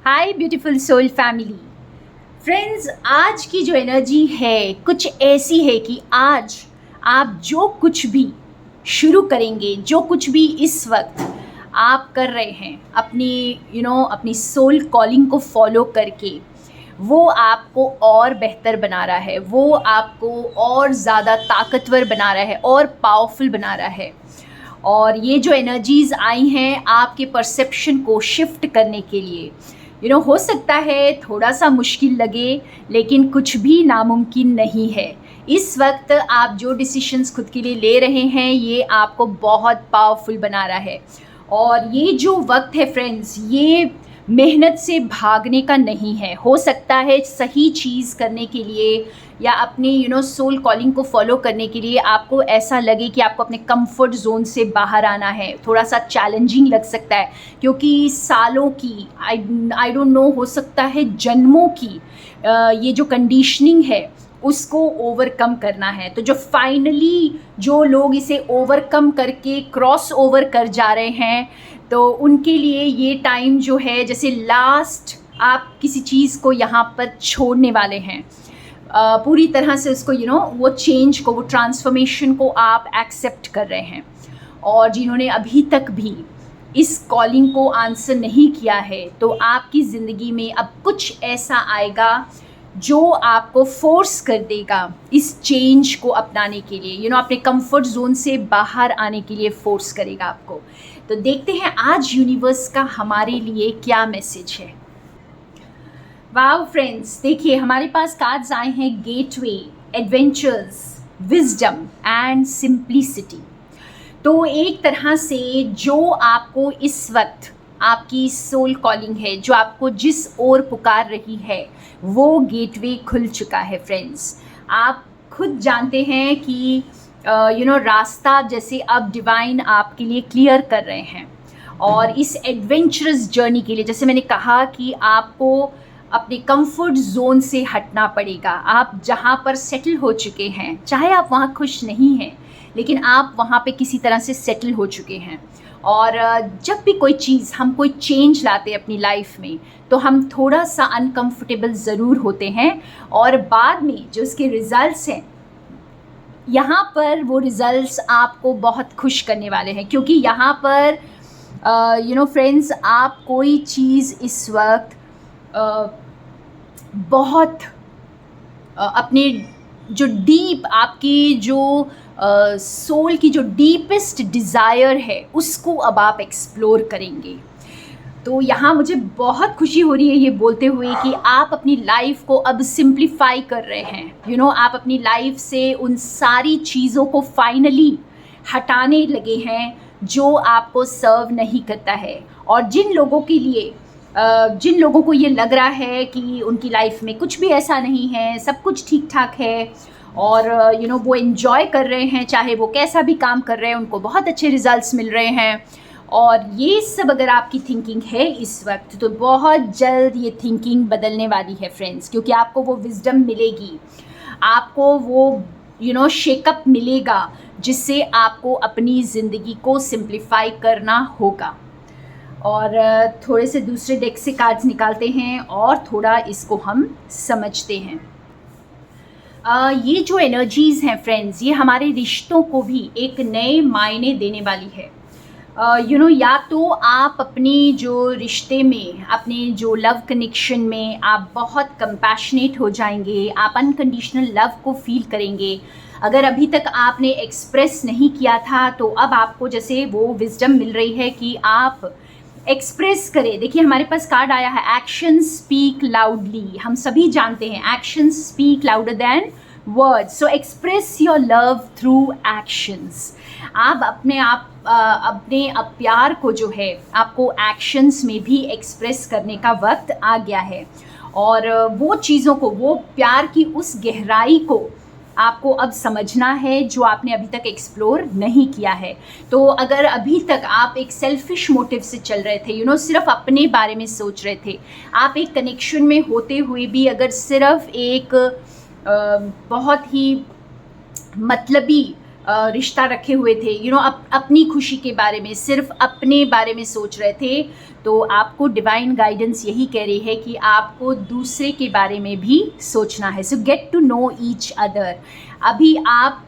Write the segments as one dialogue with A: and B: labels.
A: हाय beautiful soul family friends, आज की जो एनर्जी है कुछ ऐसी है कि आज आप जो कुछ भी शुरू करेंगे, जो कुछ भी इस वक्त आप कर रहे हैं अपनी अपनी सोल कॉलिंग को फॉलो करके, वो आपको और बेहतर बना रहा है, वो आपको और ज़्यादा ताकतवर बना रहा है और पावरफुल बना रहा है। और ये जो एनर्जीज़ आई हैं आपके परसेप्शन को शिफ्ट करने के लिए, हो सकता है थोड़ा सा मुश्किल लगे, लेकिन कुछ भी नामुमकिन नहीं है। इस वक्त आप जो डिसीशंस खुद के लिए ले रहे हैं ये आपको बहुत पावरफुल बना रहा है। और ये जो वक्त है फ्रेंड्स, ये मेहनत से भागने का नहीं है। हो सकता है सही चीज़ करने के लिए या अपनी सोल कॉलिंग को फॉलो करने के लिए आपको ऐसा लगे कि आपको अपने कंफर्ट जोन से बाहर आना है, थोड़ा सा चैलेंजिंग लग सकता है, क्योंकि सालों की आई डोंट नो, हो सकता है जन्मों की ये जो कंडीशनिंग है उसको ओवरकम करना है। तो जो फाइनली जो लोग इसे ओवरकम करके क्रॉस ओवर कर जा रहे हैं, तो उनके लिए ये टाइम जो है जैसे लास्ट आप किसी चीज़ को यहाँ पर छोड़ने वाले हैं, पूरी तरह से उसको वो चेंज को, वो ट्रांसफॉर्मेशन को आप एक्सेप्ट कर रहे हैं। और जिन्होंने अभी तक भी इस कॉलिंग को आंसर नहीं किया है, तो आपकी ज़िंदगी में अब कुछ ऐसा आएगा जो आपको फोर्स कर देगा इस चेंज को अपनाने के लिए, अपने कंफर्ट जोन से बाहर आने के लिए फोर्स करेगा आपको। तो देखते हैं आज यूनिवर्स का हमारे लिए क्या मैसेज है। वाओ फ्रेंड्स, देखिए हमारे पास कार्ड्स आए हैं gateway, adventures, wisdom and simplicity. तो एक तरह से जो आपको इस वक्त आपकी सोल कॉलिंग है, जो आपको जिस ओर पुकार रही है, वो गेटवे खुल चुका है फ्रेंड्स। आप खुद जानते हैं कि रास्ता जैसे अब डिवाइन आपके लिए क्लियर कर रहे हैं। और इस एडवेंचरस जर्नी के लिए, जैसे मैंने कहा कि आपको अपने कंफर्ट जोन से हटना पड़ेगा। आप जहाँ पर सेटल हो चुके हैं, चाहे आप वहाँ खुश नहीं हैं, लेकिन आप वहाँ पे किसी तरह से सेटल हो चुके हैं। और जब भी कोई चीज़, हम कोई चेंज लाते हैं अपनी लाइफ में, तो हम थोड़ा सा अनकंफर्टेबल ज़रूर होते हैं। और बाद में जो उसके रिज़ल्ट्स हैं, यहाँ पर वो रिज़ल्ट्स आपको बहुत खुश करने वाले हैं, क्योंकि यहाँ पर फ्रेंड्स, आप कोई चीज़ इस वक्त बहुत अपने जो डीप, आपकी जो सोल की जो डीपेस्ट डिज़ायर है, उसको अब आप एक्सप्लोर करेंगे। तो यहाँ मुझे बहुत खुशी हो रही है ये बोलते हुए कि आप अपनी लाइफ को अब सिंप्लीफाई कर रहे हैं। आप अपनी लाइफ से उन सारी चीज़ों को फाइनली हटाने लगे हैं जो आपको सर्व नहीं करता है। और जिन लोगों को ये लग रहा है कि उनकी लाइफ में कुछ भी ऐसा नहीं है, सब कुछ ठीक ठाक है, और वो एंजॉय कर रहे हैं, चाहे वो कैसा भी काम कर रहे हैं, उनको बहुत अच्छे रिजल्ट्स मिल रहे हैं। और ये सब अगर आपकी थिंकिंग है इस वक्त, तो बहुत जल्द ये थिंकिंग बदलने वाली है फ्रेंड्स, क्योंकि आपको वो विजडम मिलेगी, आपको वो शेकअप मिलेगा, जिससे आपको अपनी ज़िंदगी को सिंप्लीफाई करना होगा। और थोड़े से दूसरे डेक से कार्ड्स निकालते हैं और थोड़ा इसको हम समझते हैं। ये जो एनर्जीज़ हैं फ्रेंड्स, ये हमारे रिश्तों को भी एक नए मायने देने वाली है। या तो आप अपनी जो रिश्ते में, अपने जो लव कनेक्शन में आप बहुत कंपैशनेट हो जाएंगे, आप अनकंडीशनल लव को फील करेंगे। अगर अभी तक आपने एक्सप्रेस नहीं किया था, तो अब आपको जैसे वो विजडम मिल रही है कि आप एक्सप्रेस करें। देखिए हमारे पास कार्ड आया है एक्शंस स्पीक लाउडली। हम सभी जानते हैं actions speak louder than words, so express your love through actions. आप अपने प्यार को जो है, आपको एक्शंस में भी एक्सप्रेस करने का वक्त आ गया है। और वो चीज़ों को, वो प्यार की उस गहराई को आपको अब समझना है जो आपने अभी तक एक्सप्लोर नहीं किया है। तो अगर अभी तक आप एक सेल्फिश मोटिव से चल रहे थे, सिर्फ अपने बारे में सोच रहे थे, आप एक कनेक्शन में होते हुए भी अगर सिर्फ एक बहुत ही मतलबी रिश्ता रखे हुए थे, अपनी खुशी के बारे में, सिर्फ अपने बारे में सोच रहे थे, तो आपको डिवाइन गाइडेंस यही कह रही है कि आपको दूसरे के बारे में भी सोचना है. So get to know each other. अभी आप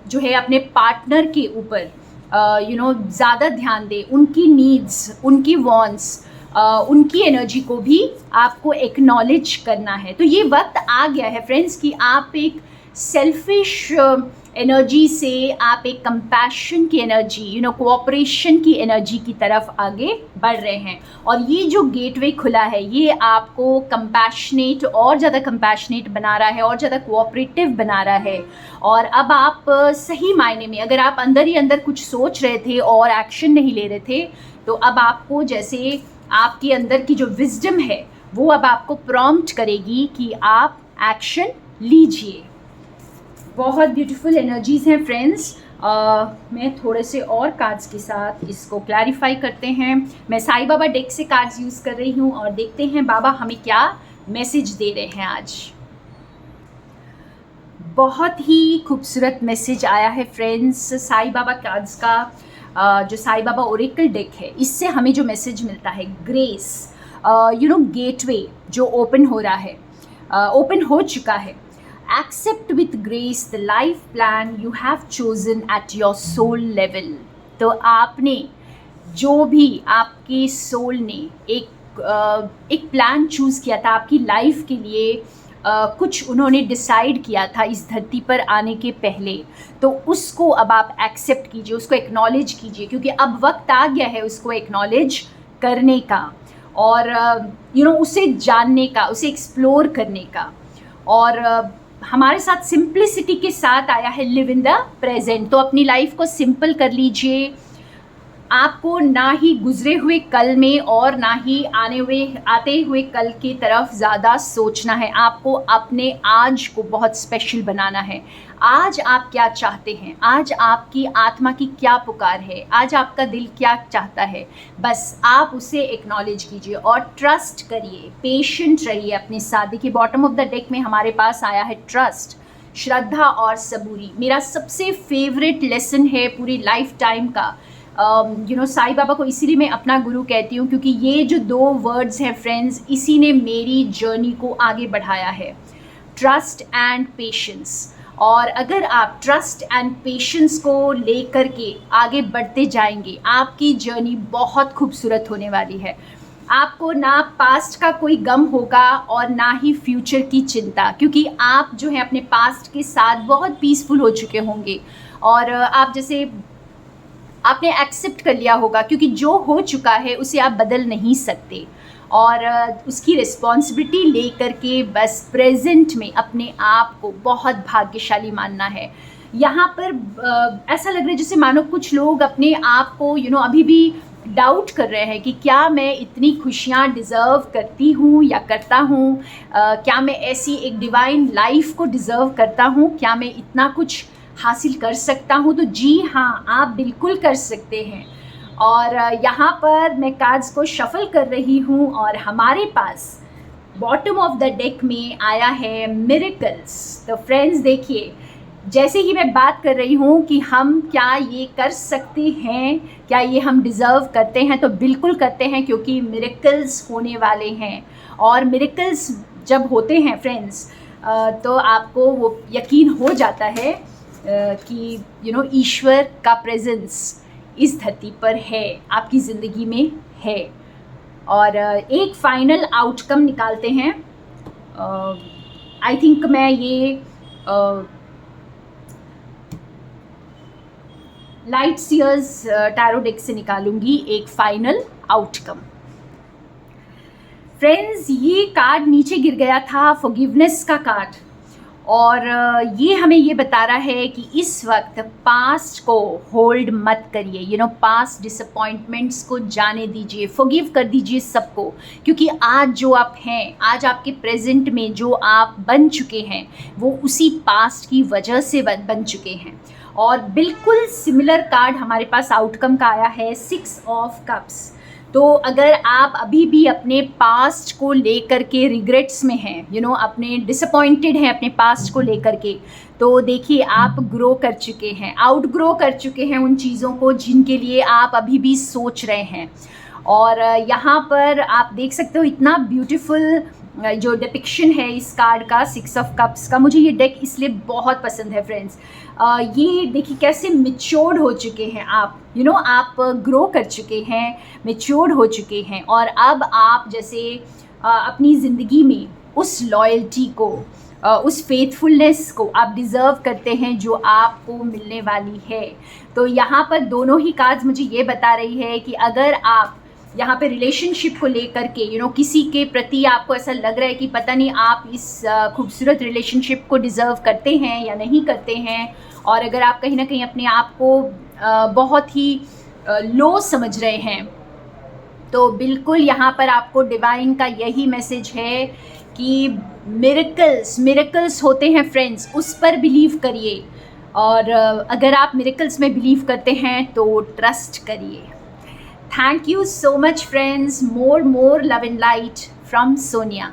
A: जो है अपने पार्टनर के ऊपर ज़्यादा ध्यान दें, उनकी नीड्स, उनकी वॉन्ट्स, उनकी एनर्जी को भी आपको एक्नॉलेज करना है. तो ये वक्त आ गया है फ्रेंड्स कि आप एक सेल्फिश एनर्जी से आप एक कंपैशन की एनर्जी, कोऑपरेशन की एनर्जी की तरफ आगे बढ़ रहे हैं. और ये जो गेटवे खुला है ये आपको कंपैशनेट, और ज़्यादा कंपैशनेट बना रहा है, और ज़्यादा कोऑपरेटिव बना रहा है. और अब आप सही मायने में, अगर आप अंदर ही अंदर कुछ सोच रहे थे और एक्शन नहीं ले रहे थे, तो अब आपको, जैसे आपके अंदर की जो विजडम है वो अब आपको प्रॉम्प्ट करेगी कि आप एक्शन लीजिए. बहुत ब्यूटीफुल एनर्जीज़ हैं फ्रेंड्स. मैं थोड़े से और कार्ड्स के साथ इसको क्लैरिफाई करते हैं. मैं साईं बाबा डेक से कार्ड्स यूज़ कर रही हूँ और देखते हैं बाबा हमें क्या मैसेज दे रहे हैं आज. बहुत ही खूबसूरत मैसेज आया है फ्रेंड्स साईं बाबा कार्ड्स का. जो साईं बाबा ओरेकल डेक है, इससे हमें जो मैसेज मिलता है, ग्रेस, गेटवे जो ओपन हो रहा है, ओपन हो चुका है. Accept with grace the life plan you have chosen at your soul level. तो आपने जो भी आपके सोल ने एक प्लान चूज़ किया था आपकी लाइफ के लिए, कुछ उन्होंने डिसाइड किया था इस धरती पर आने के पहले, तो उसको अब आप एक्सेप्ट कीजिए, उसको एक्नॉलेज कीजिए, क्योंकि अब वक्त आ गया है उसको एक्नॉलेज करने का और उसे जानने का, उसे एक्सप्लोर करने का. और हमारे साथ सिंप्लिसिटी के साथ आया है लिव इन द प्रेजेंट. तो अपनी लाइफ को सिंपल कर लीजिए. आपको ना ही गुजरे हुए कल में और ना ही आते हुए कल की तरफ ज़्यादा सोचना है. आपको अपने आज को बहुत स्पेशल बनाना है. आज आप क्या चाहते हैं, आज आपकी आत्मा की क्या पुकार है, आज आपका दिल क्या चाहता है, बस आप उसे एक्नॉलेज कीजिए और ट्रस्ट करिए, पेशेंट रहिए अपने साथ. देखिए बॉटम ऑफ द डेक में हमारे पास आया है ट्रस्ट, श्रद्धा और सबूरी. मेरा सबसे फेवरेट लेसन है पूरी लाइफ टाइम का. साईं बाबा को इसीलिए मैं अपना गुरु कहती हूँ, क्योंकि ये जो दो वर्ड्स हैं फ्रेंड्स, इसी ने मेरी जर्नी को आगे बढ़ाया है, ट्रस्ट एंड पेशेंस. और अगर आप ट्रस्ट एंड पेशेंस को लेकर के आगे बढ़ते जाएंगे, आपकी जर्नी बहुत खूबसूरत होने वाली है. आपको ना पास्ट का कोई गम होगा और ना ही फ्यूचर की चिंता, क्योंकि आप जो है अपने पास्ट के साथ बहुत पीसफुल हो चुके होंगे और आप जैसे आपने एक्सेप्ट कर लिया होगा, क्योंकि जो हो चुका है उसे आप बदल नहीं सकते. और उसकी रिस्पॉन्सिबिलिटी लेकर के बस प्रेजेंट में अपने आप को बहुत भाग्यशाली मानना है. यहाँ पर ऐसा लग रहा है जैसे मानो कुछ लोग अपने आप को अभी भी डाउट कर रहे हैं कि क्या मैं इतनी खुशियाँ डिज़र्व करती हूँ या करता हूँ, क्या मैं ऐसी एक डिवाइन लाइफ को डिज़र्व करता हूँ, क्या मैं इतना कुछ हासिल कर सकता हूँ. तो जी हाँ, आप बिल्कुल कर सकते हैं. और यहाँ पर मैं कार्ड्स को शफल कर रही हूँ और हमारे पास बॉटम ऑफ द डेक में आया है मिरेकल्स. तो फ्रेंड्स देखिए, जैसे ही मैं बात कर रही हूँ कि हम क्या ये कर सकते हैं, क्या ये हम डिज़र्व करते हैं, तो बिल्कुल करते हैं, क्योंकि मिरेकल्स होने वाले हैं. और मिरेकल्स जब होते हैं फ्रेंड्स, तो आपको वो यकीन हो जाता है कि ईश्वर का प्रेजेंस इस धरती पर है, आपकी ज़िंदगी में है. और एक फाइनल आउटकम निकालते हैं. आई थिंक मैं ये लाइट सीयर्स टैरो डेक से निकालूंगी एक फाइनल आउटकम. फ्रेंड्स, ये कार्ड नीचे गिर गया था, फॉरगिवनेस का कार्ड, और ये हमें ये बता रहा है कि इस वक्त पास्ट को होल्ड मत करिए. पास्ट डिसअपॉइंटमेंट्स को जाने दीजिए, फॉरगिव कर दीजिए सबको, क्योंकि आज जो आप हैं, आज आपके प्रेजेंट में जो आप बन चुके हैं, वो उसी पास्ट की वजह से बन चुके हैं. और बिल्कुल सिमिलर कार्ड हमारे पास आउटकम का आया है 6 ऑफ कप्स. तो अगर आप अभी भी अपने पास्ट को लेकर के रिग्रेट्स में हैं, अपने डिसअपॉइंटेड हैं अपने पास्ट को लेकर के, तो देखिए आप ग्रो कर चुके हैं, आउट ग्रो कर चुके हैं उन चीज़ों को जिनके लिए आप अभी भी सोच रहे हैं। और यहाँ पर आप देख सकते हो इतना ब्यूटीफुल जो डिपिक्शन है इस कार्ड का, 6 ऑफ कप्स का। मुझे ये डेक इसलिए बहुत पसंद है फ्रेंड्स। ये देखिए कैसे मैच्योर्ड हो चुके हैं आप, आप ग्रो कर चुके हैं, मैच्योर्ड हो चुके हैं, और अब आप जैसे अपनी ज़िंदगी में उस लॉयल्टी को, उस फेथफुलनेस को आप डिज़र्व करते हैं जो आपको मिलने वाली है। तो यहाँ पर दोनों ही कार्ड्स मुझे ये बता रही है कि अगर आप यहाँ पे रिलेशनशिप को लेकर के किसी के प्रति आपको ऐसा लग रहा है कि पता नहीं आप इस खूबसूरत रिलेशनशिप को डिज़र्व करते हैं या नहीं करते हैं, और अगर आप कहीं ना कहीं अपने आप को बहुत ही लो समझ रहे हैं, तो बिल्कुल यहाँ पर आपको डिवाइन का यही मैसेज है कि मिरेकल्स होते हैं फ्रेंड्स, उस पर बिलीव करिए। और अगर आप मिरेकल्स में बिलीव करते हैं तो ट्रस्ट करिए। Thank you so much friends. More love and light from Sonia.